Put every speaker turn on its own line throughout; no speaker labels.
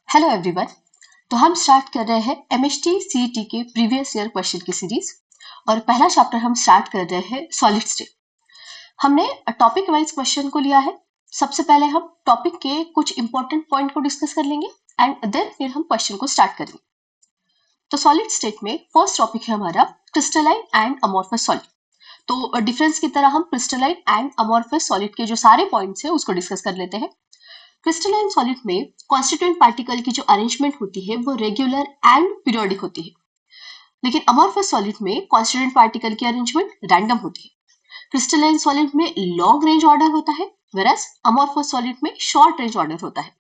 Hello everyone. तो हम start कर रहे हैं एमएचटी सीईटी के प्रीवियस ईयर क्वेश्चन की सीरीज और पहला चैप्टर हम स्टार्ट कर रहे हैं सॉलिड स्टेट। हमने टॉपिक वाइज क्वेश्चन को लिया है। सबसे पहले हम टॉपिक के कुछ इंपॉर्टेंट पॉइंट को डिस्कस कर लेंगे एंड देन फिर हम क्वेश्चन को स्टार्ट करेंगे। तो सॉलिड स्टेट में फर्स्ट टॉपिक है हमारा क्रिस्टलाइन एंड अमॉर्फस सॉलिड। तो डिफरेंस की तरह हम क्रिस्टलाइन एंड अमॉर्फस सॉलिड के जो सारे पॉइंट्स है उसको डिस्कस कर लेते हैं। क्रिस्टलाइन सॉलिड में कॉन्स्टिट्यूएंट पार्टिकल की जो अरेंजमेंट होती है वो रेगुलर एंड पीरियोडिक होती है, लेकिन अमॉर्फस सॉलिड में कॉन्स्टिट्यूएंट पार्टिकल की अरेंजमेंट रैंडम होती है। क्रिस्टलाइन सॉलिड में लॉन्ग रेंज ऑर्डर होता है, वेरएज अमॉर्फस सॉलिड में शॉर्ट रेंज ऑर्डर होता है।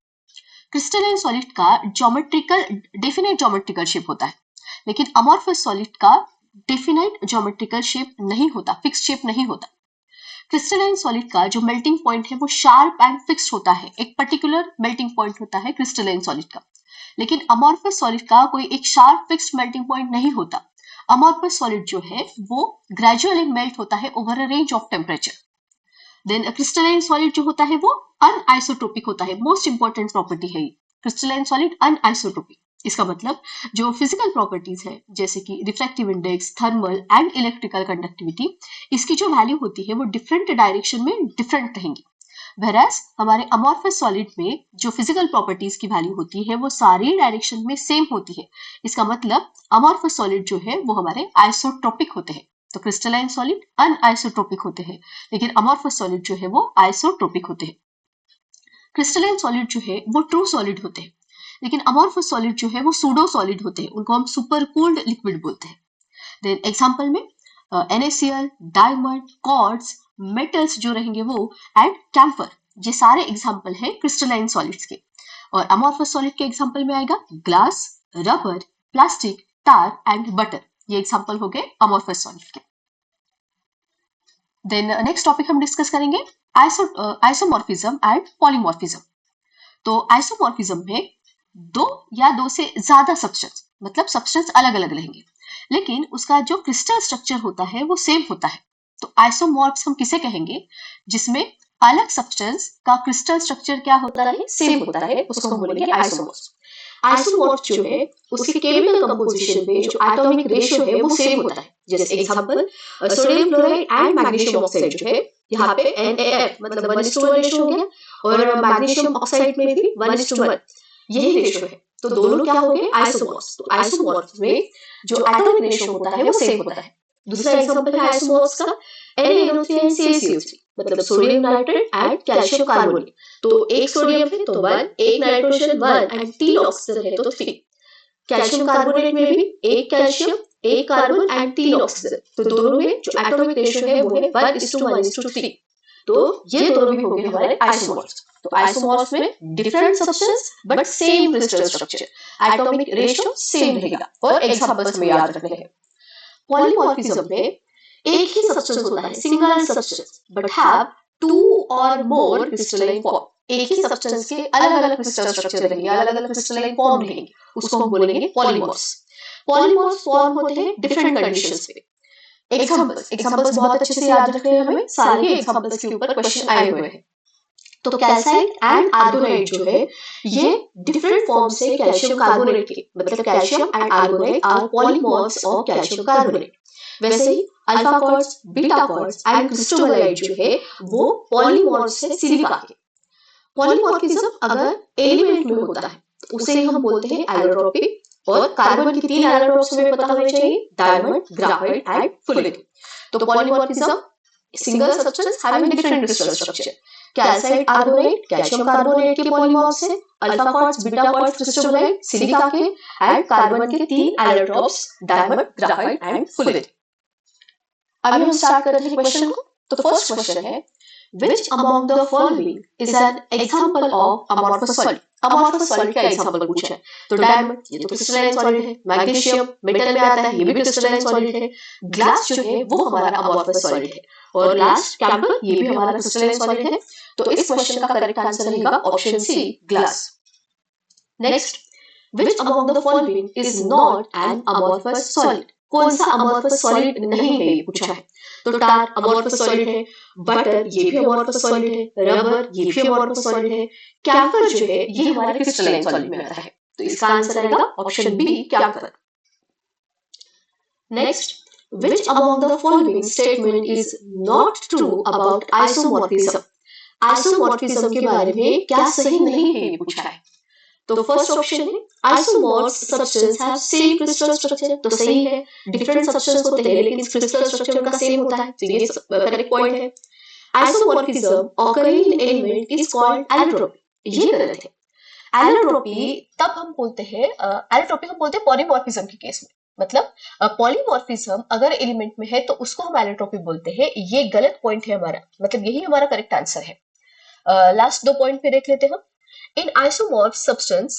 क्रिस्टलाइन सॉलिड का ज्योमेट्रिकल डेफिनेट ज्योमेट्रिकल शेप होता है, लेकिन अमॉर्फस सॉलिड का डेफिनेट ज्योमेट्रिकल शेप नहीं होता, फिक्स शेप नहीं होता। क्रिस्टलाइन सॉलिड का जो मेल्टिंग पॉइंट है वो शार्प एंड फिक्स्ड होता है, एक पर्टिकुलर मेल्टिंग पॉइंट होता है क्रिस्टलाइन सॉलिड का। लेकिन अमॉर्फस सॉलिड का कोई एक शार्प फिक्स्ड मेल्टिंग पॉइंट नहीं होता। अमॉर्फस सॉलिड जो है वो ग्रेजुअली मेल्ट होता है over a range of temperature. Then crystalline solid जो होता है वो अनआइसोट्रोपिक होता है। मोस्ट इंपॉर्टेंट प्रॉपर्टी है ये, क्रिस्टलाइन सॉलिड अनआइसोट्रोपिक। इसका मतलब जो फिजिकल प्रॉपर्टीज है जैसे कि refractive index, thermal and electrical conductivity, इसकी जो वैल्यू होती है वो डिफरेंट डायरेक्शन में डिफरेंट रहेंगी। whereas हमारे अमॉर्फस सॉलिड में जो फिजिकल प्रॉपर्टीज की वैल्यू होती है वो सारी डायरेक्शन में सेम होती है। इसका मतलब अमॉर्फस सॉलिड जो है वो हमारे आइसोट्रोपिक होते हैं। तो क्रिस्टलाइन सॉलिड अनआइसोट्रोपिक होते हैं, लेकिन अमॉर्फस सॉलिड जो है वो आइसोट्रोपिक होते हैं। क्रिस्टलाइन सॉलिड जो है वो ट्रू सॉलिड होते हैं, लेकिन अमॉर्फस सॉलिड जो है वो सूडो सॉलिड होते हैं, उनको हम सुपर कूल्ड लिक्विड बोलते हैं। देन एग्जांपल में NaCl, डायमंड, क्वार्ट्ज, मेटल्स जो रहेंगे वो एंड कैम्फर, ये सारे एग्जांपल है क्रिस्टलाइन सॉलिड्स के। और अमॉर्फस सॉलिड के एग्जांपल में आएगा glass, rubber, plastic, tar and butter, ये एग्जांपल हो गए अमॉर्फस सॉलिड के। देन नेक्स्ट टॉपिक हम डिस्कस करेंगे आइसोमॉर्फिज्म एंड पॉलीमॉर्फिज्म। तो आइसोमॉर्फिज्म में दो या दो से ज्यादा सब्सटेंस, मतलब सब्सटेंस अलग अलग रहेंगे, लेकिन उसका जो क्रिस्टल स्ट्रक्चर होता है वो सेम होता है। तो आइसोमॉर्फ्स हम किसे कहेंगे? जिसमें अलग सब्सटेंस का क्रिस्टल स्ट्रक्चर क्या होता है, सेम होता है, उसको हम बोलेंगे आइसोमॉर्फ्स। आइसोमॉर्फ जो है उसकी केमिकल कंपोजिशन में जो एटॉमिक रेशियो है वो सेम होता है। जैसे example sodium chloride and magnesium oxide जो है, यहाँ पे NaF मतलब 1:1 रेशियो हो गया, और मैग्नीशियम ऑक्साइड में भी 1:1 यही रेशियो है। तो दोनों क्या हो गए? आइसोमॉर्फ्स। तो आइसोमॉर्फ्स में जो एटॉमिक रेशियो होता है वो सेम होता है। दूसरा एग्जांपल है आइसोमॉर्फ्स का NaNO3 एंड CaCO3, मतलब sodium nitrate and calcium carbonate. तो एक सोडियम है तो 1, एक नाइट्रोजन 1 एंड 3 ऑक्सीजन है तो 3। कैल्शियम कार्बोनेट में भी एक कैल्शियम, एक कार्बन एंड 3 ऑक्सीजन। तो दोनों में जो एटॉमिक रेशियो है वो है 1:1:3। तो ये दोनों भी हो गए हमारे आइसोमॉर्फ्स। तो आइसोमॉर्फ्स में different substance but same crystal structure, atomic ratio same रहेगा। और एग्जांपल्स हमें याद रखने हैं। पॉलीमॉर्फिज्म में एक ही सब्सटेंस होता है, सिंगल सब्सटेंस, बट हैव 2 और मोर क्रिस्टलाइन फॉर्म। एक ही सब्सटेंस के अलग अलग क्रिस्टल स्ट्रक्चर रहेंगे, अलग अलग क्रिस्टलाइन फॉर्म रहेंगे, उसको हम बोलेंगे पॉलीमॉर्फ्स। पॉलीमॉर्फ्स फॉर्म होते हैं डिफरेंट कंडीशंस पे। एग्जांपल्स बहुत अच्छे से याद रखने हैं हमें, सारे एग्जांपल्स के ऊपर क्वेश्चन आए हुए हैं। तो कैल्साइट एंड आर्गोनाइट जो है ये डिफरेंट फॉर्म से कैल्शियम कार्बोनेट के, मतलब calcium and aragonite are polymorphs of calcium carbonate. वैसे ही alpha quartz, beta quartz and cristobalite जो है वो पॉलीमॉर्फ्स है सिलिका के। पॉलीमॉर्फिज्म अगर एलिमेंट में होता है तो उसे हम बोलते हैं एलोट्रोपिक, और कार्बन की 3 एलोट्रोप्स हमें पता होने चाहिए, डायमंड, ग्राफाइट एंड फुलेरिन। तो polymorphism single substance having different crystal structure. Calcite aragonite calcium carbonate के पॉलीमॉर्फ्स है, alpha quartz, beta quartz, cristobalite silica के, एंड कार्बन के 3 allotropes, diamond, graphite and fullerene. अभी हम स्टार्ट करते हैं क्वेश्चन को। तो फर्स्ट क्वेश्चन है, which among the following is an example of amorphous solid? amorphous solid का एग्जांपल पूछा है। तो डायमंड ये तो क्रिस्टलाइन सॉलिड है, मैग्नीशियम मेटल में आता है, ये भी क्रिस्टलाइन सॉलिड है, ग्लास जो है वो हमारा amorphous solid है, और लास्ट कैम्फर ये भी हमारा क्रिस्टलाइन सॉलिड है। तो इस क्वेश्चन का करेक्ट आंसर रहेगा option C, glass. Next, which among the following is not an amorphous solid? कौन सा amorphous solid नहीं है ये पूछा है। तो टार amorphous solid है, बटर ये भी amorphous solid है, रबर ये भी amorphous solid है, कैम्फर जो है ये हमारे क्रिस्टलाइन सॉलिड में आता है। तो इसका आंसर रहेगा option B, camphor. Next, which among the following statement is not true about isomorphism? Isomorphism के बारे में क्या सही नहीं है ये पूछा है। तो फर्स्ट ऑप्शन है isomorphs substance have same crystal structure, तो सही है। डिफरेंट सब्सटेंस होते हैं लेकिन क्रिस्टल स्ट्रक्चर उनका सेम होता है, तो ये करेक्ट पॉइंट है। Isomorphism occurring in element is called allotropy, ये गलत है। एलोट्रोपी तब हम बोलते हैं, एलोट्रोपी हम बोलते हैं पॉलीमॉर्फिज्म के केस में, मतलब पॉलीमॉर्फिज्म अगर एलिमेंट में है तो उसको हम एलोट्रोपी बोलते हैं। ये गलत पॉइंट है हमारा, मतलब यही हमारा करेक्ट आंसर है। लास्ट दो पॉइंट पे देख लेते हैं हम। In isomorph substance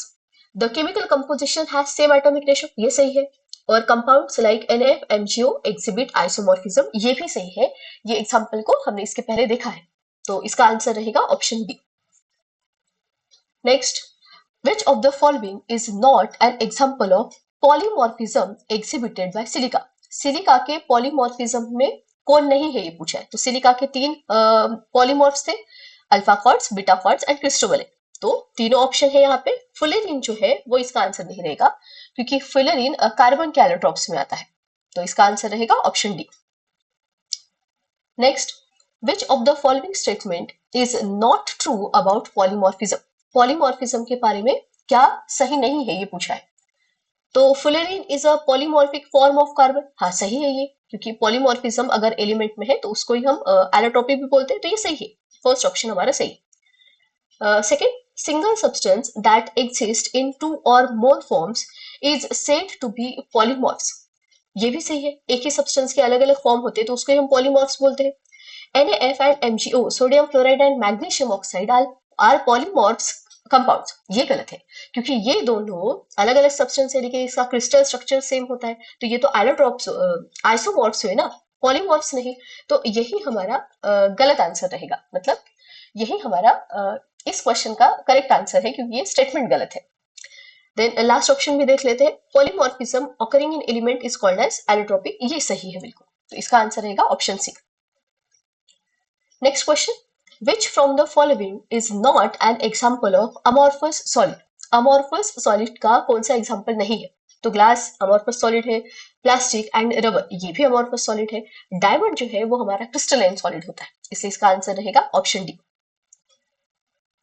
the chemical composition has same atomic ratio, ये सही है। और compounds like NF, MgO exhibit isomorphism, ये भी सही है। ये एग्जांपल को हमने इसके पहले देखा है, तो इसका आंसर रहेगा option B. Next, which of the following is not an example of polymorphism exhibited by silica? Silica के पॉलीमॉर्फिज्म में कौन नहीं है ये पूछा है। तो सिलिका के तीन पॉलीमॉर्फ्स थे, alpha quartz, beta quartz and cristobalite. तो तीनों ऑप्शन है यहाँ पे। फुलेरिन जो है वो इसका आंसर नहीं रहेगा, क्योंकि फुलेरिन कार्बन के एलोट्रॉप्स में आता है, तो इसका आंसर रहेगा option D. Next, which of the following statement is not true about polymorphism? Polymorphism के बारे में क्या सही नहीं है ये पूछा है। तो fullerene is a polymorphic form of carbon, हाँ सही है ये, क्योंकि पॉलीमॉर्फिज्म अगर एलिमेंट में है तो उसको ही हम एलोट्रोपी भी बोलते हैं, तो ये सही है। फर्स्ट ऑप्शन हमारा सही है। Second, single substance that exist in 2 और more forms is said to be polymorphs, ये भी सही है। एक ही सब्सटेंस के अलग अलग फॉर्म होते हैं तो उसको ही हम पॉलीमॉर्फ्स बोलते हैं। NaF and MgO, sodium chloride and magnesium oxide are polymorphs compounds, ये गलत है, क्योंकि ये दोनों अलग अलग सब्सटेंस है लेकिन इसका क्रिस्टल स्ट्रक्चर सेम होता है, तो ये तो एलोट्रोप्स आइसोमॉर्फ्स हुए ना, पॉलीमॉर्फ्स नहीं। तो यही हमारा गलत आंसर रहेगा, मतलब यही हमारा इस क्वेश्चन का करेक्ट आंसर है, क्योंकि ये स्टेटमेंट गलत है। देन लास्ट ऑप्शन भी देख लेते हैं, polymorphism occurring in element is called as allotropy, ये सही है बिल्कुल, तो इसका आंसर रहेगा option C. Next question, which from the following is not an example of amorphous solid? amorphous solid का कौन सा एग्जाम्पल नहीं है। तो ग्लास amorphous solid है, प्लास्टिक एंड रबर ये भी amorphous solid है, डायमंड जो है वो हमारा क्रिस्टलाइन सॉलिड होता है, इसलिए इसका आंसर रहेगा option D.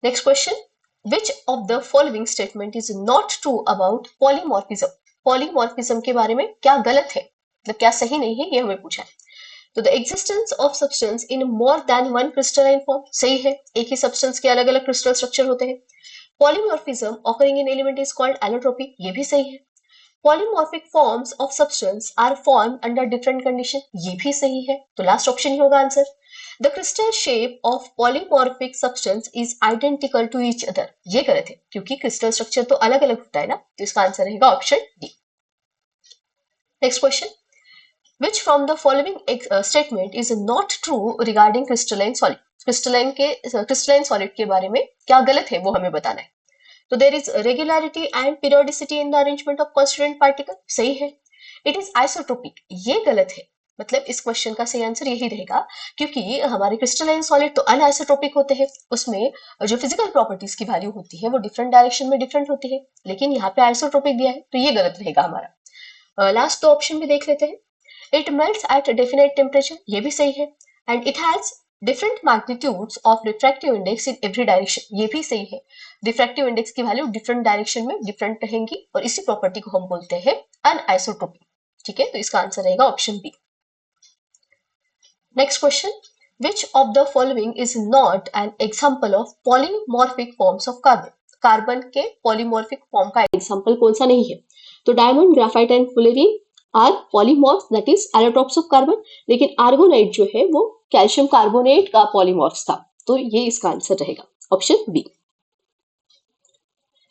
Next question, which of the following statement is not true about polymorphism? Polymorphism के बारे में क्या गलत है, मतलब क्या सही नहीं है, ये हमें पूछा है। तो the existence of substance in more than one crystalline form, सही है, एक ही सब्सटेंस के अलग अलग क्रिस्टल स्ट्रक्चर होते हैं। Polymorphism occurring in element is called allotropy, ये भी सही है। Polymorphic forms of substance are form under different condition, ये भी सही है, तो लास्ट ऑप्शन ही होगा answer. The crystal shape of polymorphic substance is identical to each other, ये गलत है, क्योंकि क्रिस्टल स्ट्रक्चर तो अलग अलग होता है ना, तो इसका आंसर रहेगा option D. Next question, which from the following statement is not true regarding crystalline solid? crystalline solid के बारे में क्या गलत है वो हमें बताना है। तो there is regularity and periodicity in the arrangement of constituent particle, सही है। it is isotropic, ये गलत है, मतलब इस क्वेश्चन का सही आंसर यही रहेगा, क्योंकि हमारे क्रिस्टलाइन सॉलिड तो अनआइसोट्रोपिक होते हैं, उसमें जो फिजिकल प्रॉपर्टीज की वैल्यू होती है वो डिफरेंट डायरेक्शन में डिफरेंट होती है, लेकिन यहाँ पे आइसोट्रोपिक दिया है, तो ये गलत रहेगा हमारा। लास्ट दो ऑप्शन भी देख लेते हैं। It melts at definite temperature, ये भी सही है, and it has different magnitudes of refractive index in every direction, ये भी सही है। रिफ्रैक्टिव इंडेक्स की वैल्यू डिफरेंट डायरेक्शन में डिफरेंट रहेंगी और इसी प्रॉपर्टी को हम बोलते हैं अनआइसोट्रोपिक, ठीक है, तो इसका आंसर रहेगा option B. Next question, which of the following is not an example of polymorphic forms of carbon? Carbon के पॉलीमॉर्फिक फॉर्म का एग्जांपल कौन सा नहीं है। तो diamond, graphite and fullerene are polymorphs, that is allotropes of carbon, लेकिन aragonite जो है वो कैल्शियम कार्बोनेट का पॉलीमॉर्फ्स था, तो ये इसका आंसर रहेगा option B.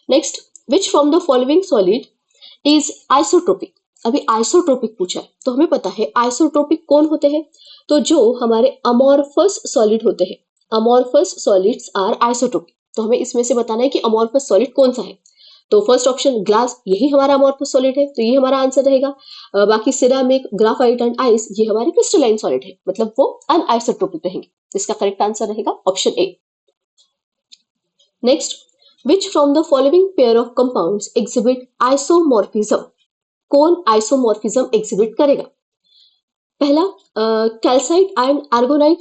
Next, which from the following solid is isotropic? अभी आइसोट्रोपिक पूछा है, तो हमें पता है आइसोट्रोपिक कौन होते हैं, तो जो हमारे अमॉर्फस सॉलिड होते हैं, अमॉर्फस सॉलिड्स आर आइसोट्रोपिक। तो हमें इसमें से बताना है कि अमॉर्फस सॉलिड कौन सा है। तो फर्स्ट ऑप्शन ग्लास, यही हमारा अमॉर्फस सॉलिड है, तो ये हमारा आंसर रहेगा। बाकी सिरामिक, ग्राफाइट एंड आइस ये हमारे क्रिस्टलाइन सॉलिड है, मतलब वो अनआइसोट्रोपिक रहेंगे, इसका करेक्ट आंसर रहेगा option A. Next, which from the following pair of compounds exhibit isomorphism? कौन आइसोमॉर्फिज्म एग्जिबिट करेगा? पहला कैल्साइट एंड आर्गोनाइट,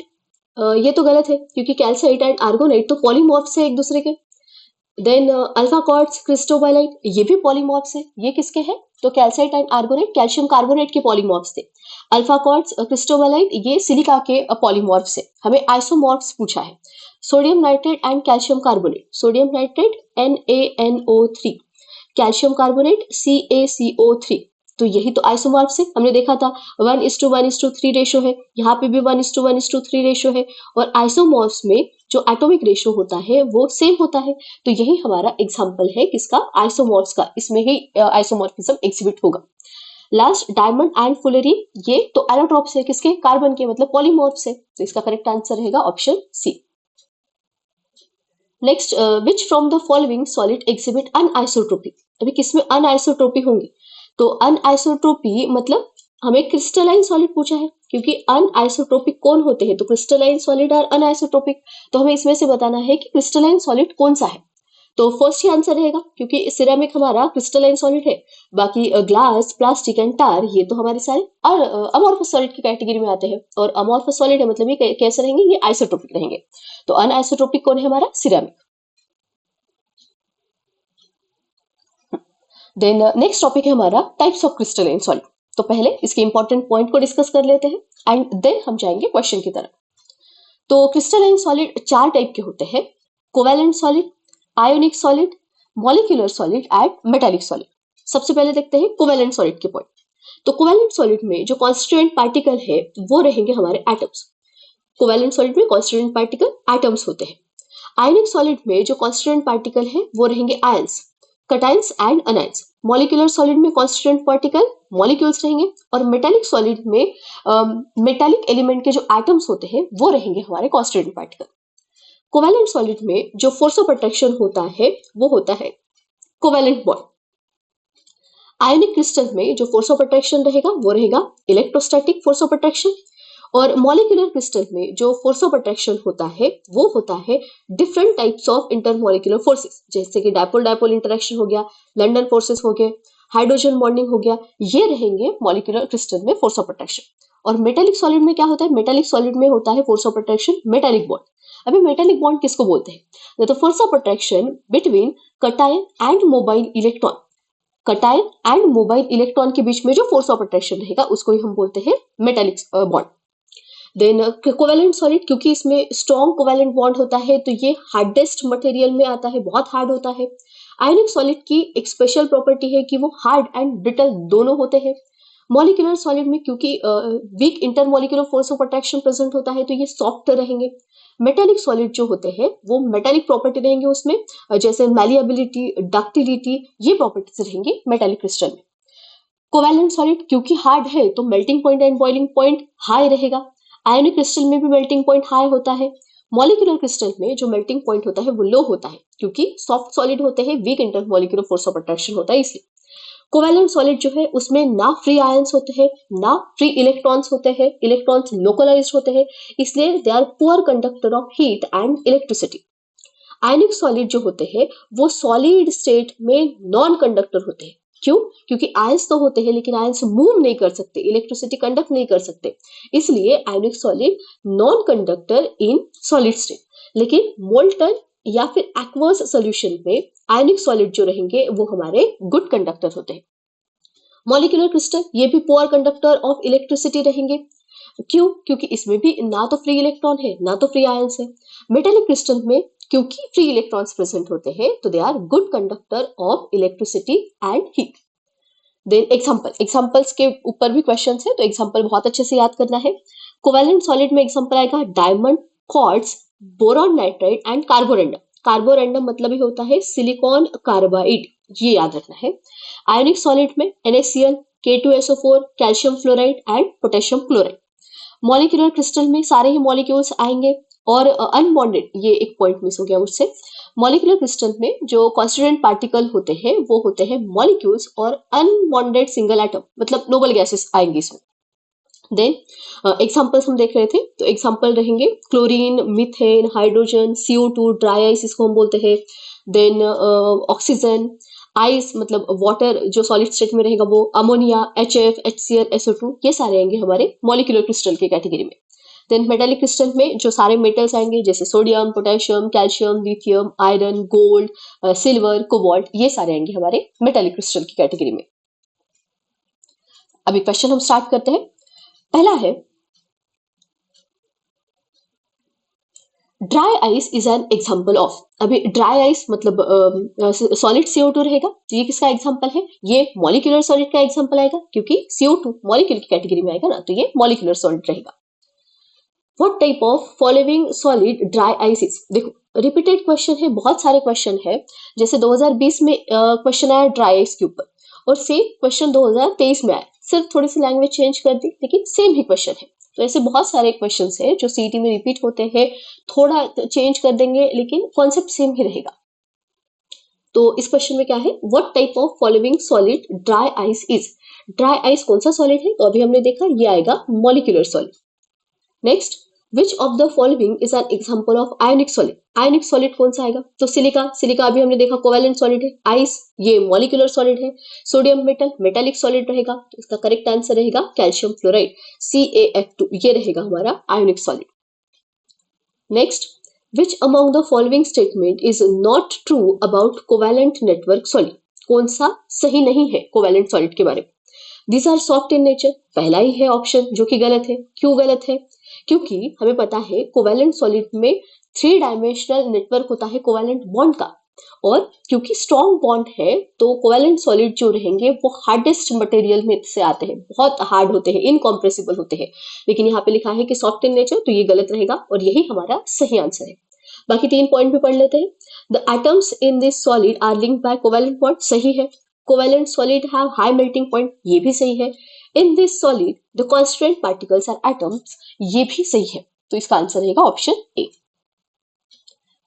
ये तो गलत है क्योंकि कैल्साइट एंड आर्गोनाइट तो पॉलीमॉर्फ्स है एक दूसरे के। देन अल्फा क्वार्ट्ज क्रिस्टोबाइलाइट, ये भी पॉलीमॉर्फ्स है। ये किसके हैं? तो कैल्साइट एंड आर्गोनाइट कैल्शियम कार्बोनेट के पॉलीमॉर्फ्स थे। अल्फा क्वार्ट्ज क्रिस्टोबाइलाइट ये सिलिका के पॉलीमॉर्फ्स है। हमें आइसोमॉर्फ्स पूछा है। Sodium nitrate and calcium carbonate, sodium nitrate NaNO3, calcium carbonate CaCO3, तो यही तो आइसोमॉर्फ्स है। हमने देखा था 1:1:3 रेशो है, यहाँ पे भी 1:1:3 रेशो है, और आइसोमॉर्फ्स में जो एटॉमिक रेशो होता है वो सेम होता है। तो यही हमारा एग्जाम्पल है किसका? आइसोमॉर्फ्स का। इसमें ही आइसोमॉर्फिज्म एग्जिबिट होगा। लास्ट डायमंड एंड फुलरिन, ये तो एलोट्रोप्स है किसके? कार्बन के, मतलब पॉलीमॉर्फ्स है। तो इसका करेक्ट आंसर रहेगा option C. Next, which from the following solid exhibit anisotropy? अभी किसमें अनआइसोट्रोपी होंगी? तो अनआइसोट्रोपी मतलब हमें क्रिस्टलाइन सॉलिड पूछा है, क्योंकि अनआइसोट्रोपिक कौन होते हैं? तो क्रिस्टलाइन सॉलिड और अनआइसोट्रोपिक। तो हमें इसमें से बताना है कि क्रिस्टलाइन सॉलिड कौन सा है। तो फर्स्ट ही आंसर रहेगा, क्योंकि सिरेमिक हमारा क्रिस्टलाइन सॉलिड है। बाकी ग्लास, प्लास्टिक एंड टार ये तो हमारे सारे अमॉर्फस सॉलिड की कैटेगरी में आते हैं, और अमॉर्फस सॉलिड है मतलब ये कैसे रहेंगे? ये आइसोट्रोपिक रहेंगे। तो अनआइसोट्रोपिक कौन है हमारा? सिरेमिक। देन नेक्स्ट टॉपिक है हमारा टाइप्स ऑफ क्रिस्टलाइन सॉलिड। तो पहले इसके इंपॉर्टेंट पॉइंट को डिस्कस कर लेते हैं एंड देन हम जाएंगे क्वेश्चन की तरफ। तो क्रिस्टलाइन सॉलिड चार टाइप के होते हैं: covalent solid, ionic solid, molecular solid and metallic solid. सबसे पहले देखते हैं कोवैलेंट सॉलिड के पॉइंट। तो कोवैलेंट सॉलिड में जो कॉन्स्टिट्यूएंट पार्टिकल है वो रहेंगे हमारे एटम्स। कोवैलेंट सॉलिड में कॉन्स्टिट्यूएंट पार्टिकल एटम्स होते हैं। आयनिक सॉलिड में जो कॉन्स्टिट्यूएंट पार्टिकल है वो रहेंगे ions, cations and anions. Molecular solid में कॉन्स्टिट्यूएंट पार्टिकल मॉलिक्यूल्स रहेंगे, और मेटालिक सॉलिड में मेटालिक एलिमेंट के जो एटम्स होते हैं वो रहेंगे हमारे कॉन्स्टिट्यूएंट पार्टिकल। कोवैलेंट सॉलिड में जो फोर्स ऑफ अट्रैक्शन होता है वो होता है कोवैलेंट बॉन्ड। आयनिक क्रिस्टल में जो फोर्स ऑफ अट्रैक्शन रहेगा वो रहेगा इलेक्ट्रोस्टैटिक फोर्स ऑफ अट्रैक्शन, और मॉलिक्यूलर क्रिस्टल में जो फोर्स ऑफ अट्रैक्शन होता है वो होता है different types of intermolecular forces, जैसे कि डायपोल डायपोल इंटरेक्शन हो गया, लंडन फोर्सेस हो गए, हाइड्रोजन बॉन्डिंग हो गया, ये रहेंगे मॉलिक्यूलर क्रिस्टल में फोर्स ऑफ अट्रैक्शन। और मेटालिक सॉलिड में क्या होता है? मेटालिक सॉलिड में होता है force of attraction metallic bond. अभी मेटालिक बॉन्ड किसको बोलते हैं? तो force of attraction between cation and mobile electron, cation and mobile electron के बीच में जो फोर्स ऑफ अट्रैक्शन रहेगा उसको ही हम बोलते हैं metallic bond. Then covalent solid, क्योंकि इसमें स्ट्रॉन्ग कोवैलेंट बॉन्ड होता है तो ये हार्डेस्ट मटेरियल में आता है, बहुत हार्ड होता है। आयनिक सॉलिड की एक स्पेशल प्रॉपर्टी है कि वो हार्ड एंड ब्रिटल दोनों होते हैं। मॉलिक्यूलर सॉलिड में क्योंकि weak intermolecular force of attraction present होता है तो ये सॉफ्ट रहेंगे। मेटालिक सॉलिड जो होते हैं वो मेटालिक प्रॉपर्टी रहेंगे उसमें, जैसे मैलिएबिलिटी, डक्टिलिटी, ये प्रॉपर्टीज रहेंगी मेटालिक क्रिस्टल में। कोवैलेंट सॉलिड क्योंकि हार्ड है तो melting point and boiling point high रहेगा। आयनिक क्रिस्टल में भी मेल्टिंग पॉइंट हाई होता है। मॉलिक्यूलर क्रिस्टल में जो मेल्टिंग पॉइंट होता है वो लो होता है, क्योंकि सॉफ्ट सॉलिड होते हैं, weak intermolecular force of attraction होता है इसलिए। कोवैलेंट सॉलिड जो है उसमें ना फ्री आयंस होते हैं ना फ्री इलेक्ट्रॉन्स होते हैं, इलेक्ट्रॉन्स लोकलाइज्ड होते हैं, इसलिए they are poor conductor of heat and electricity. Ionic solid जो होते हैं वो सॉलिड स्टेट में नॉन कंडक्टर होते हैं। क्यों? क्योंकि आयंस तो होते हैं लेकिन आयंस मूव नहीं कर सकते, इलेक्ट्रिसिटी कंडक्ट नहीं कर सकते, इसलिए आयनिक solid non conductor in solid state. लेकिन मोल्टन या फिर एक्वस सॉल्यूशन में आयनिक सॉलिड जो रहेंगे वो हमारे गुड कंडक्टर होते हैं। मॉलिक्यूलर क्रिस्टल ये भी पुअर कंडक्टर ऑफ इलेक्ट्रिसिटी रहेंगे। क्यों? क्योंकि इसमें भी ना तो फ्री इलेक्ट्रॉन है ना तो फ्री आयंस है। मेटालिक क्रिस्टल में क्योंकि फ्री इलेक्ट्रॉन्स प्रेजेंट होते हैं तो they are good conductor of electricity and heat. Then examples के ऊपर भी क्वेश्चन है तो एग्जांपल बहुत अच्छे से याद करना है। कोवैलेंट सॉलिड में एग्जांपल आएगा diamond, quartz, boron nitride and Carborundum. Carborundum मतलब ही होता है सिलिकॉन कार्बाइड, ये याद रखना है। आयनिक सॉलिड में NaCl, K2SO4, calcium fluoride and potassium chloride. Molecular crystal में सारे ही मॉलिक्यूल्स आएंगे, और अनबॉन्डेड, ये एक पॉइंट मिस हो गया मुझसे। मॉलिक्यूलर क्रिस्टल में जो कॉन्स्टिट्यूएंट पार्टिकल होते हैं वो होते हैं मॉलिक्यूल्स और अनबॉन्डेड सिंगल एटम, मतलब नोबल गैसेस आएंगे इसमें। देन एग्जाम्पल्स हम देख रहे थे, तो एग्जाम्पल रहेंगे chlorine, methane, hydrogen, CO2, dry ice इसको हम बोलते हैं, देन ऑक्सीजन, आइस मतलब वाटर जो सॉलिड स्टेट में रहेगा वो, अमोनिया, HF, HCl, SO2, ये सारे आएंगे हमारे मॉलिक्यूलर क्रिस्टल की कैटेगरी में। देन मेटालिक क्रिस्टल में जो सारे मेटल्स आएंगे जैसे sodium, potassium, calcium, lithium, iron, gold, silver, cobalt, ये सारे आएंगे हमारे मेटालिक क्रिस्टल की कैटेगरी में। अभी क्वेश्चन हम स्टार्ट करते हैं। पहला है, dry ice is an example of. अभी ड्राई आइस मतलब सॉलिड CO2 रहेगा, तो ये किसका एग्जाम्पल है? ये मॉलिक्यूलर सॉलिड का एग्जाम्पल आएगा, क्योंकि CO2 मॉलिक्यूल की कैटेगरी में आएगा ना, तो ये मॉलिक्यूलर सॉलिड रहेगा। What type of following solid dry ice is? देखो रिपीटेड क्वेश्चन है, बहुत सारे क्वेश्चन है। जैसे 2020 में क्वेश्चन आया ड्राई आइस के ऊपर, और सेम क्वेश्चन 2023 में आया, सिर्फ थोड़ी सी लैंग्वेज चेंज कर दी, लेकिन सेम ही क्वेश्चन है। तो ऐसे बहुत सारे क्वेश्चन है जो CET में रिपीट होते हैं, थोड़ा चेंज कर देंगे लेकिन कॉन्सेप्ट सेम ही रहेगा। तो इस क्वेश्चन में क्या है, what type of following solid dry ice is? Dry ice कौन सा सॉलिड है? तो अभी हमने देखा ये आएगा molecular solid. Next, which of the following is an example of ionic solid? Ionic solid कौन सा आएगा? तो सिलिका, सिलिका अभी हमने देखा कोवेलेंट सॉलिड है। आइस ये मॉलिक्यूलर सॉलिड है। सोडियम मेटल मेटालिक सॉलिड रहेगा, तो इसका करेक्ट आंसर रहेगा कैल्शियम फ्लोराइड, CaF2, ये रहेगा हमारा ionic solid. Next, which among the following statement is not true about covalent network solid? कौन सा सही नहीं है कोवेलेंट सॉलिड के बारे में? These are soft in nature, पहला ही है ऑप्शन जो कि गलत है। क्यों गलत है? क्योंकि हमें पता है कोवेलेंट सॉलिड में 3 डायमेंशनल नेटवर्क होता है कोवेलेंट बॉन्ड का, और क्योंकि स्ट्रॉन्ग बॉन्ड है तो कोवेलेंट सॉलिड जो रहेंगे वो हार्डेस्ट मटेरियल में से आते हैं, बहुत हार्ड होते हैं, इनकॉम्प्रेसिबल होते हैं। लेकिन यहाँ पे लिखा है कि सॉफ्ट इन नेचर, तो ये गलत रहेगा और यही हमारा सही आंसर है। बाकी 3 पॉइंट भी पढ़ लेते हैं। The atoms in this solid are linked by covalent bond, सही है। Covalent solid have high melting point, ये भी सही है। In this solid the constituent particles are atoms, ये भी सही है। तो इसका आंसर रहेगा option A.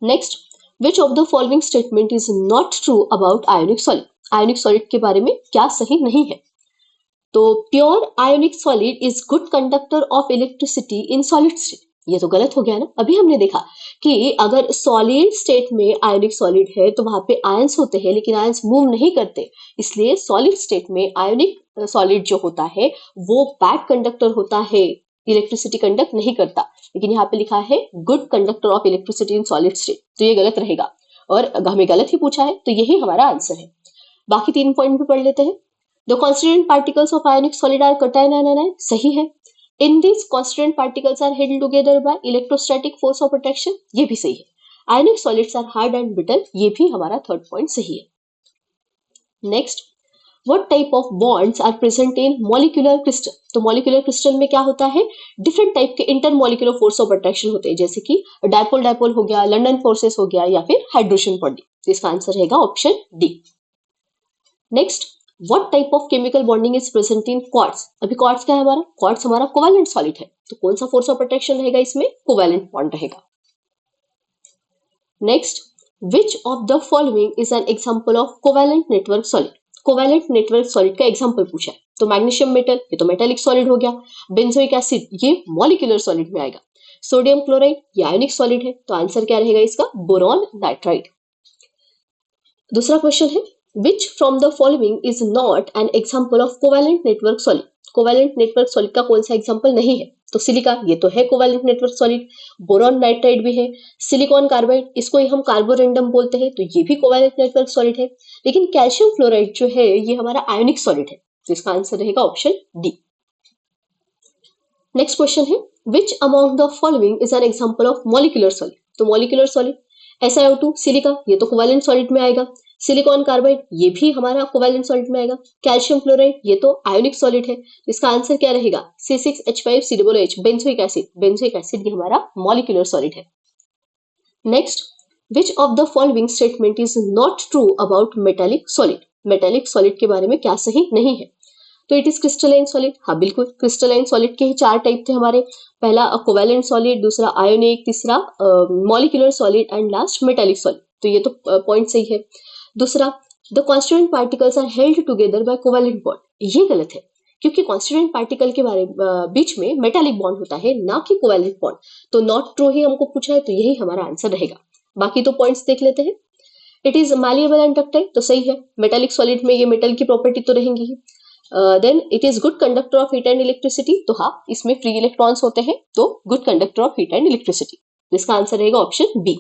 Next, which of the following statement is not true about ionic solid? Ionic solid के बारे में क्या सही नहीं है? तो pure ionic solid is good conductor of electricity in solid state, ये तो गलत हो गया ना। अभी हमने देखा कि अगर सॉलिड स्टेट में आयोनिक सॉलिड है तो वहां पे आयंस होते हैं, लेकिन आयंस मूव नहीं करते, इसलिए सॉलिड स्टेट में आयोनिक सॉलिड जो होता है वो बैड कंडक्टर होता है, इलेक्ट्रिसिटी कंडक्ट नहीं करता। लेकिन यहाँ पे लिखा है good conductor of electricity in solid state, तो ये गलत रहेगा, और हमें गलत ही पूछा है तो यही हमारा आंसर है। बाकी 3 पॉइंट भी पढ़ लेते हैं। The constituent particles of ionic solid are cation and anion, सही है। In these constituent particles are held together by electrostatic force of attraction, ये भी सही है। Ionic solids are hard and brittle, ये भी हमारा 3rd पॉइंट सही है। Next, what type of bonds are present in molecular crystal? तो molecular crystal में क्या होता है, डिफरेंट टाइप के इंटरमोलिकुलर फोर्स ऑफ अट्रैक्शन होते हैं, जैसे कि डायपोल डायपोल हो गया, लंडन फोर्सेस हो गया, या फिर हाइड्रोजन बॉन्डिंग। तो इसका आंसर रहेगा option D. Next, what type of chemical bonding is present in quartz? अभी क्वार्ट्स क्या है हमारा? क्वार्ट्स हमारा कोवेलेंट सॉलिड है, तो कौन सा फोर्स ऑफ अट्रैक्शन रहेगा इसमें? कोवेलेंट बॉन्ड रहेगा। Next, which of the following is an example of covalent network solid? Covalent network solid का एग्जांपल पूछा है, तो मैग्नीशियम मेटल, ये तो मेटालिक सॉलिड हो गया। बेंजोइक एसिड, ये मॉलिक्यूलर सॉलिड में आएगा। सोडियम क्लोराइड, ये आयोनिक सॉलिड है, तो आंसर क्या रहेगा इसका? Boron nitride. दूसरा क्वेश्चन है, विच from the following is not an example of covalent network solid? Covalent network solid का कौन सा एग्जाम्पल नहीं है? तो सिलिका, ये तो है covalent network solid. Boron nitride भी है। सिलिकॉन कार्बाइड, इसको ही हम कार्बोरेंडम बोलते हैं, तो ये भी कोवेलेंट नेटवर्क सॉलिड है। लेकिन कैल्शियम फ्लोराइड जो है ये हमारा आयोनिक सॉलिड है, तो इसका आंसर रहेगा ऑप्शन डी। नेक्स्ट क्वेश्चन है, which among the following is an example of molecular solid? तो मॉलिक्यूलर सॉलिड, SiO2 सिलिका, ये तो कोवेलेंट सॉलिड में आएगा। सिलिकॉन कार्बाइड, ये भी हमारा कोवेलेंट सॉलिड में आएगा। कैल्शियम फ्लोराइड, ये तो आयोनिक सॉलिड है, इसका आंसर क्या रहेगा? C6H5COOH, benzoic acid, benzoic acid ये हमारा मॉलिक्यूलर सॉलिड है। Next, which of the following statement is not true about metallic solid? Metallic solid के बारे में क्या सही नहीं है? तो इट इज क्रिस्टलाइन सॉलिड, हाँ बिल्कुल, क्रिस्टलाइन सॉलिड के ही 4 टाइप थे हमारे। पहला कोवेलेंट सॉलिड, दूसरा आयोनिक, तीसरा molecular solid and last metallic solid, तो ये तो पॉइंट सही है। दूसरा, the constituent particles are held together by covalent bond, ये गलत है। क्योंकि कॉन्स्टिट्यूएंट पार्टिकल के बीच में मेटालिक बॉन्ड होता है, ना कि कोवैलेंट बॉन्ड। तो नॉट ट्रू ही हमको पूछा है, तो यही हमारा आंसर रहेगा। बाकी तो पॉइंट्स देख लेते हैं। इट इज मालिएबल एंड डक्टाइल, तो सही है। मेटालिक सॉलिड में ये मेटल की प्रॉपर्टी तो रहेंगी ही। Then it is good conductor of heat and electricity, तो हाँ, इसमें फ्री इलेक्ट्रॉन्स होते हैं, तो good conductor of heat and electricity. इसका आंसर रहेगा ऑप्शन बी।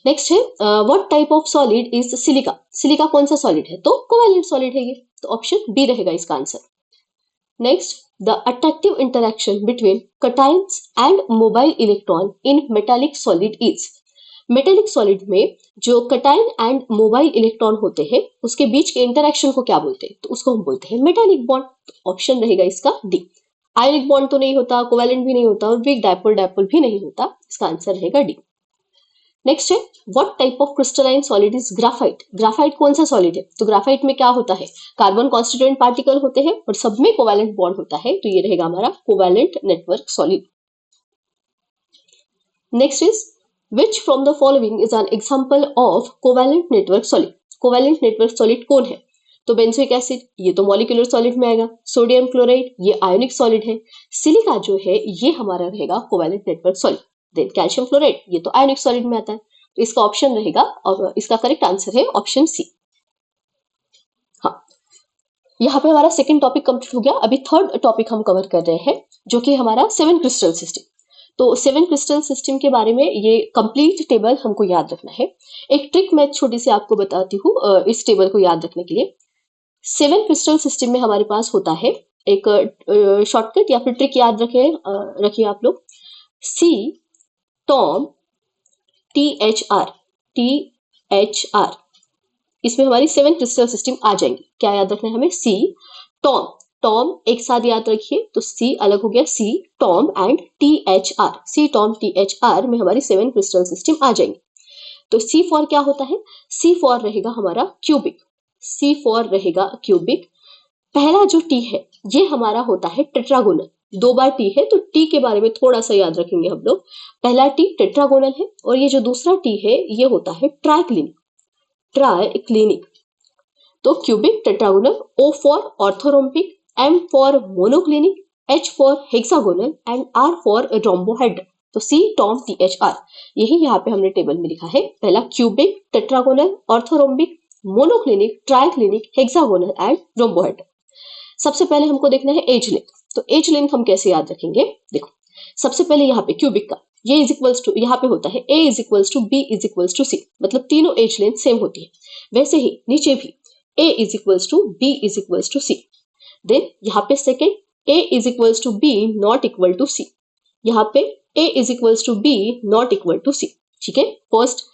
नेक्स्ट है what type of solid is silica. Silica कौन सा सॉलिड है, तो कोवैलेंट सॉलिड है ये, तो ऑप्शन बी रहेगा इसका answer. Next, the attractive interaction between cations and mobile electron in metallic solid is. Metallic solid में जो कटायन एंड मोबाइल इलेक्ट्रॉन होते हैं उसके बीच के इंटरेक्शन को क्या बोलते हैं, तो उसको हम बोलते हैं मेटालिक बॉन्ड। तो ऑप्शन रहेगा इसका डी। आयनिक बॉन्ड तो नहीं होता, कोवैलेंट भी नहीं होता, और वीक डायपोल डायपोल भी नहीं होता, इसका आंसर रहेगा डी। नेक्स्ट है what type of crystalline solid is graphite. Graphite कौन सा सॉलिड है, तो ग्राफाइट में क्या होता है, कार्बन कॉन्स्टिट्यूएंट पार्टिकल होते हैं और सब में कोवैलेंट बॉन्ड होता है, तो ये रहेगा हमारा covalent network solid. Next is which from the following is an example of covalent network solid। covalent network solid कौन है, तो बेंजोइक एसिड, ये तो मॉलिक्यूलर सॉलिड में आएगा। सोडियम क्लोराइड, ये आयोनिक सॉलिड है। सिलिका जो है ये हमारा रहेगा covalent network solid. Then calcium fluoride, ये तो आयोनिक सॉलिड में आता है, तो इसका ऑप्शन रहेगा, और इसका करेक्ट आंसर है ऑप्शन सी। हाँ, यहाँ पे हमारा सेकंड टॉपिक कंप्लीट हो गया। अभी थर्ड टॉपिक हम कवर कर रहे हैं, जो कि हमारा 7 क्रिस्टल सिस्टम। तो 7 क्रिस्टल सिस्टम के बारे में ये कंप्लीट टेबल हमको याद रखना है। एक ट्रिक मैं छोटी सी आपको बताती हूँ इस टेबल को याद रखने के लिए। 7 क्रिस्टल सिस्टम में हमारे पास होता है एक शॉर्टकट या फिर ट्रिक याद रखिए आप लोग। सी टॉम THR, THR, इसमें हमारी 7 क्रिस्टल सिस्टम आ जाएंगी। क्या याद रखना है हमें, सी टॉम, टॉम एक साथ याद रखिए, तो सी अलग हो गया, C Tom and THR, C Tom THR में हमारी 7 क्रिस्टल सिस्टम आ जाएंगे। तो सी फॉर क्या होता है, सी फॉर रहेगा हमारा क्यूबिक, सी फॉर रहेगा क्यूबिक। पहला जो टी है ये हमारा होता है टेट्रागोनल, 2 बार टी है, तो टी के बारे में थोड़ा सा याद रखेंगे हम लोग। पहला टी टेट्रागोनल है, और ये जो दूसरा टी है ये होता है ट्राइक्लिनिक, ट्राइक्लिनिक। तो cubic tetragonal, O for orthorhombic, M for monoclinic, H for hexagonal and R for rhombohedral. तो C टॉम THR, यही यहाँ पे हमने टेबल में लिखा है। पहला cubic, tetragonal, orthorhombic, monoclinic, triclinic, hexagonal and rhombohedral. सबसे पहले हमको देखना है एज लेंथ। तो एज लेंथ हम कैसे याद रखेंगे, देखो सबसे पहले यहाँ पे क्यूबिक का ये इज इक्वल्स टू, यहाँ पे होता है A is equals to B is equals to C, मतलब तीनों एज लेंथ सेम होती है। वैसे ही नीचे भी A is equals to B is equals to C। Then यहाँ पे second A is equals to B not equal to C, यहाँ पे A is equals to B not equal to C। ठीक है, फर्स्ट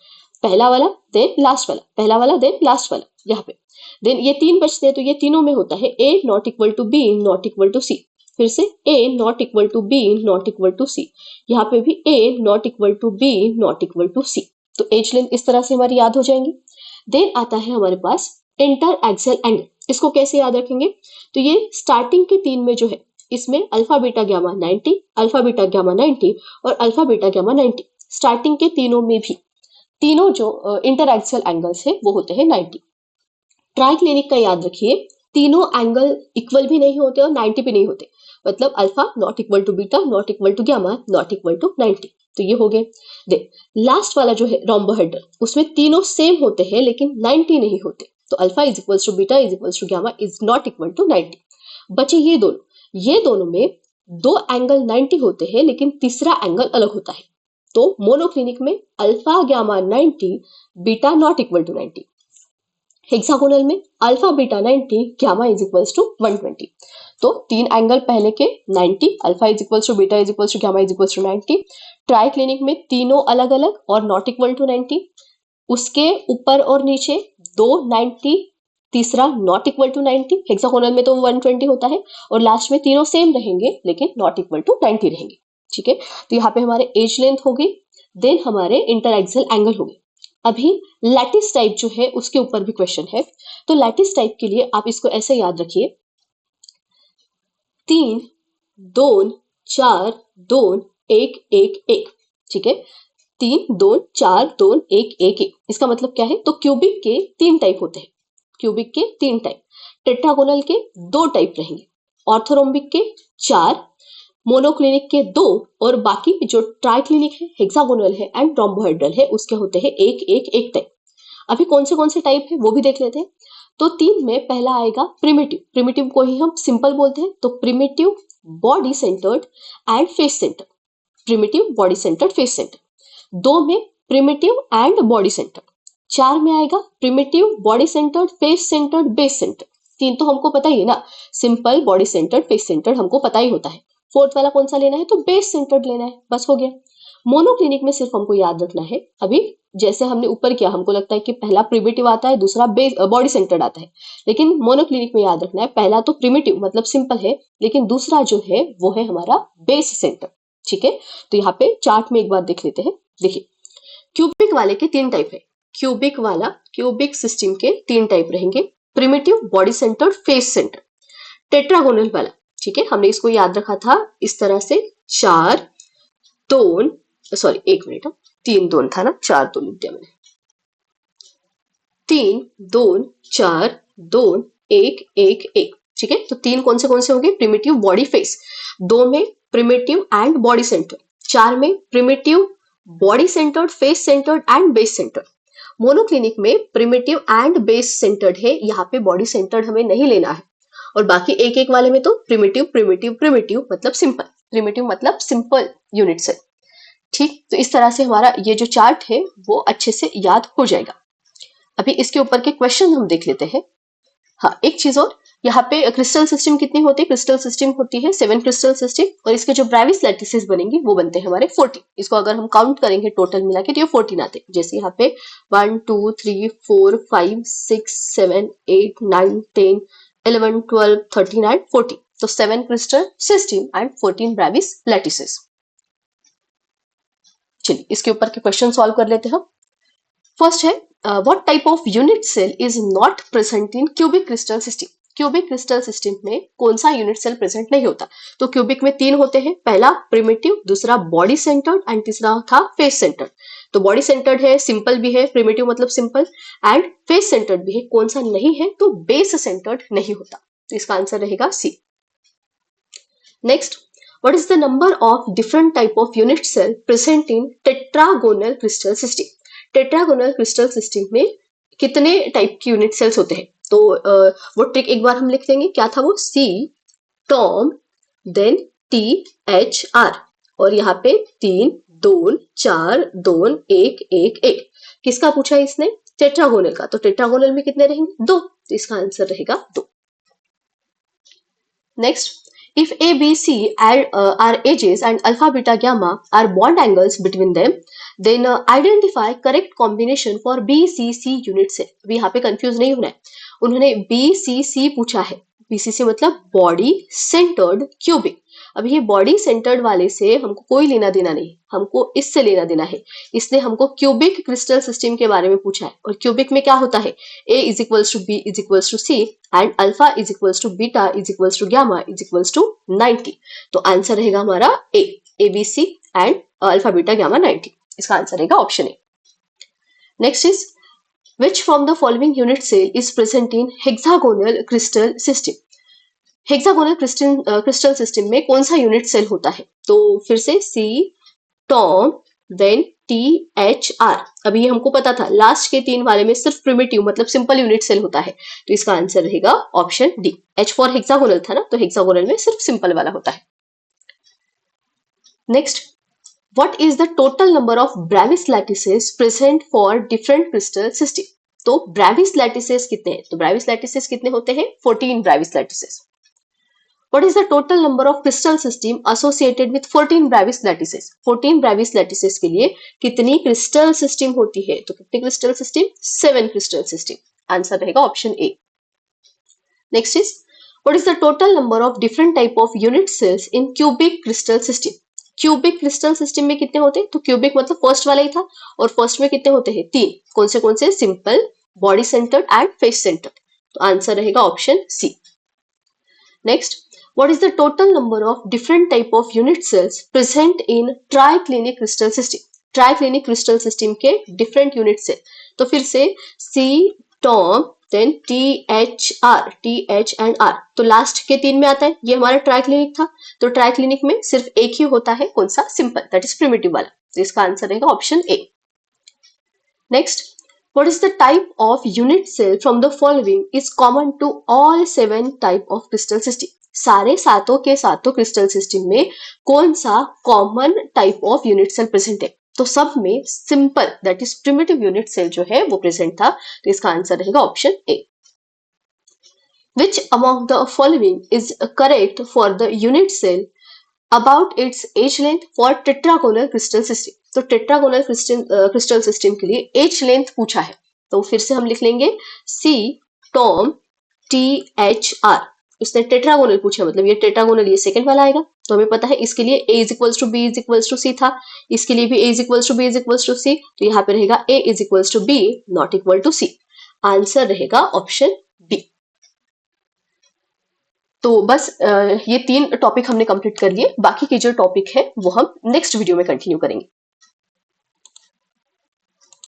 पहला वाला, देन लास्ट वाला, पहला वाला देन लास्ट वाला, यहाँ पे देन ये 3 बचते हैं, तो ये तीनों में होता है A not equal to B not equal to C। फिर से A not equal to B not equal to C, यहाँ पे भी A not equal to B not equal to C। तो एज लेंथ इस तरह से हमारी याद हो जाएंगी। देन आता है हमारे पास इंटर एक्सल एंगल। इसको कैसे याद रखेंगे, तो ये स्टार्टिंग के 3 में जो है इसमें alpha beta gamma 90, alpha beta gamma 90 और अल्फा बीटा गामा 90, स्टार्टिंग के तीनों में भी तीनों जो इंटर एक्सल एंगल्स है वो होते हैं 90। ट्राइक्लिनिक का याद रखिए, तीनों एंगल इक्वल भी नहीं होते और 90 भी नहीं होते, मतलब alpha not equal to beta not equal to gamma not equal to 90। तो ये हो गए। देन लास्ट वाला जो है रोम्बोहेड्रल, उसमें तीनों सेम होते हैं लेकिन 90 नहीं होते, तो alpha is equals to beta is equals to gamma is not equal to 90। बचे ये दोनों में 2 एंगल 90 होते हैं लेकिन तीसरा एंगल अलग होता है। तो मोनोक्लिनिक में alpha gamma 90, beta not equal to 90। Hexagonal में alpha beta 90, gamma is equals to 120। तो 3 एंगल पहले के 90, alpha is equals to beta is equals to gamma is equals to 90। Triclinic में तीनों अलग अलग और नॉट इक्वल टू 90, उसके ऊपर और नीचे 2 90, तीसरा नॉट इक्वल टू 90। हेक्सागोनल में तो 120 होता है, और लास्ट में तीनों सेम रहेंगे लेकिन नॉट इक्वल टू 90 रहेंगे। ठीक है, तो यहाँ पे हमारे एज लेंथ हो गई, देन हमारे इंटर एक्सल एंगल हो गए। अभी लैटिस टाइप जो है उसके ऊपर भी क्वेश्चन है। तो लैटिस टाइप के लिए आप इसको ऐसे याद रखिए, 3 2 4 2 1 1 1। ठीक है, 3 2 4 2 1 1 1, इसका मतलब क्या है, तो क्यूबिक के 3 टाइप होते हैं, क्यूबिक के 3 टाइप। टेट्रागोनल के 2 टाइप रहेंगे, ऑर्थोरोम्बिक के 4, मोनोक्लिनिक के 2 और बाकी जो ट्राइक्लिनिक है, हेक्सागोनल है एंड रोम्बोहेड्रल है उसके होते हैं एक टाइप। अभी कौन से टाइप है वो भी देख लेते हैं। तो 3 में पहला आएगा प्रिमिटिव, प्रिमिटिव को ही हम सिंपल बोलते हैं, तो primitive body centred and face centre, primitive body centred face centre. 2 में प्रिमिटिव एंड बॉडी सेंटर। 4 में आएगा primitive body centred face centred base centre. 3 तो हमको पता ही है ना, simple body centred face centred हमको पता ही होता है। 4th वाला कौन सा लेना है, तो बेस सेंटर्ड लेना है, बस हो गया। मोनोक्लिनिक में सिर्फ हमको याद रखना है, अभी जैसे हमने ऊपर किया हमको लगता है कि पहला प्रिमिटिव आता है, दूसरा बेस बॉडी सेंटर्ड आता है, लेकिन मोनोक्लिनिक में याद रखना है पहला तो प्रिमिटिव मतलब सिंपल है, लेकिन दूसरा जो है वो है हमारा बेस सेंटर। ठीक है, तो यहाँ पे चार्ट में एक बार देख लेते हैं। देखिए क्यूबिक वाले के 3 टाइप है, क्यूबिक सिस्टम के 3 टाइप रहेंगे, primitive body centred face centre. Tetragonal वाला, ठीक है, हमने इसको याद रखा था इस तरह से, 4 2 सॉरी 1 मिनट, 3 2 था ना, 4 2 लिख दिया मैंने, 3 2 4 2 1 1 1। ठीक है, तो 3 कौन से होंगे, प्रिमिटिव बॉडी फेस, 2 में प्रिमिटिव एंड बॉडी सेंटर, 4 में primitive body centred face centred and base centred. Monoclinic में प्रिमिटिव एंड बेस सेंटर्ड है, यहाँ पे बॉडी सेंटर्ड हमें नहीं लेना है, और बाकी एक वाले में तो प्रिमिटिव मतलब सिंपल, प्रिमिटिव मतलब सिंपल यूनिट सेल। ठीक, तो इस तरह से हमारा ये जो चार्ट है वो अच्छे से याद हो जाएगा। अभी इसके ऊपर के क्वेश्चन हम देख लेते हैं। हाँ, एक चीज और, यहाँ पे क्रिस्टल सिस्टम कितनी होती है, क्रिस्टल सिस्टम होती है 7 क्रिस्टल सिस्टम, और इसके जो ब्रेविस लैटिसेस बनेंगे वो बनते हैं हमारे 14। इसको अगर हम काउंट करेंगे टोटल मिला के तो ये 14 आते हैं, जैसे यहाँ पे 1 2 3 4 5 6 7 8 9 10 11 12 13 एंड 14, तो 7 crystal system and 14 Bravais lattices. चलिए इसके ऊपर के क्वेश्चन सॉल्व कर लेते हैं हम। फर्स्ट है, what type of unit cell is not present in cubic crystal system. Cubic crystal system में कौन सा यूनिट सेल प्रेजेंट नहीं होता, तो क्यूबिक में 3 होते हैं, पहला प्रिमिटिव, दूसरा बॉडी सेंटर्ड एंड तीसरा था फेस सेंटर्ड। तो बॉडी सेंटर्ड है, सिंपल भी है, प्रिमिटिव मतलब सिंपल, एंड फेस सेंटर्ड भी है, कौन सा नहीं है, तो बेस सेंटर्ड नहीं होता, तो इसका आंसर रहेगा C. Next, what is the number of different type of unit cell present in tetragonal crystal system? Tetragonal crystal system में कितने टाइप की यूनिट सेल्स होते हैं, तो वो ट्रिक एक बार हम लिख लेंगे, क्या था वो, C Tom then T H R, और यहाँ पे 3 2 4 2 1 1 1। किसका पूछा है इसने, टेट्रागोनल का, तो टेट्रागोनल में कितने रहेंगे, 2, तो इसका आंसर रहेगा 2। Next, if A, B, C are edges and alpha, beta, gamma are bond angles between them, then identify correct combination for BCC unit cell। अभी यहाँ पे कंफ्यूज नहीं होना है, उन्होंने BCC पूछा है, BCC मतलब बॉडी सेंटर्ड क्यूबिक। अब ये बॉडी सेंटर्ड वाले से हमको कोई लेना देना नहीं, हमको इससे लेना देना है, इसने हमको क्यूबिक क्रिस्टल सिस्टम के बारे में पूछा है, और क्यूबिक में क्या होता है, A is equals to B is equals to C and alpha is equals to beta is equals to gamma is equals to 90, तो आंसर रहेगा हमारा A, ABC and alpha beta gamma 90, इसका आंसर रहेगा option A. Next is, which from the following unit cell is present in hexagonal crystal system। Hexagonal crystal system में कौन सा unit cell होता है, तो फिर से C Tom then T H R. अभी ये हमको पता था, लास्ट के 3 वाले में सिर्फ प्रिमिटिव मतलब सिंपल यूनिट सेल होता है, तो इसका आंसर रहेगा option D, H for hexagonal था ना, तो हेक्सागोनल में सिर्फ सिंपल वाला होता है। Next, what is the total number of Bravais lattices present for different crystal system. तो ब्रेविस लैटिसेस कितने हैं, तो ब्रेविस लैटिसेस कितने होते हैं, 14 Bravais lattices. What is the total number of crystal system associated with 14 Bravais lattices? 14 Bravais lattices के लिए कितनी crystal system होती है, तो कितनी crystal system, 7 crystal system, answer रहेगा option A. Next is, what is the total number of different type of unit cells in cubic crystal system? Cubic crystal system में कितने होते हैं, तो क्यूबिक मतलब फर्स्ट वाला ही था, और फर्स्ट में कितने होते हैं, 3, कौन से, simple, body centred and face centred, तो आंसर रहेगा option C. Next, what is the total number of different type of unit cells present in triclinic crystal system? Triclinic crystal system के डिफरेंट यूनिट सेल, तो फिर से C Tom, then TH and R, तो last के 3 में आता है। ये हमारा ट्राइक्लिनिक था, तो ट्राइक्लिनिक में सिर्फ एक ही होता है, कौन सा? सिंपल, दैट इज प्रिमिटिव वाला। तो इसका आंसर रहेगा option A. Next, what is the type of unit cell from the following is common to all 7 type of crystal system? सारे सातों के सातों क्रिस्टल सिस्टम में कौन सा common type of unit cell present है? तो सब में simple, that is primitive unit cell जो है वो प्रेजेंट था। तो इसका आंसर रहेगा option A. Which among the following is correct for the unit cell about its age length for tetragonal crystal system? तो टेट्रागोनल क्रिस्टल सिस्टम के लिए एज लेंथ पूछा है, तो फिर से हम लिख लेंगे सी, टॉम, THR। इसने टेट्रागोनल पूछा, मतलब ये टेट्रागोनल, ये सेकंड वाला आएगा। तो हमें पता है इसके लिए A is equals to B is equals to C था, इसके लिए भी A is equals to B is equals to C, तो यहाँ पे रहेगा A is equals to B not equal to C। Answer रहेगा ऑप्शन बी। तो बस ये 3 टॉपिक हमने कंप्लीट कर लिए, बाकी के जो टॉपिक है वो हम नेक्स्ट वीडियो में कंटिन्यू करेंगे।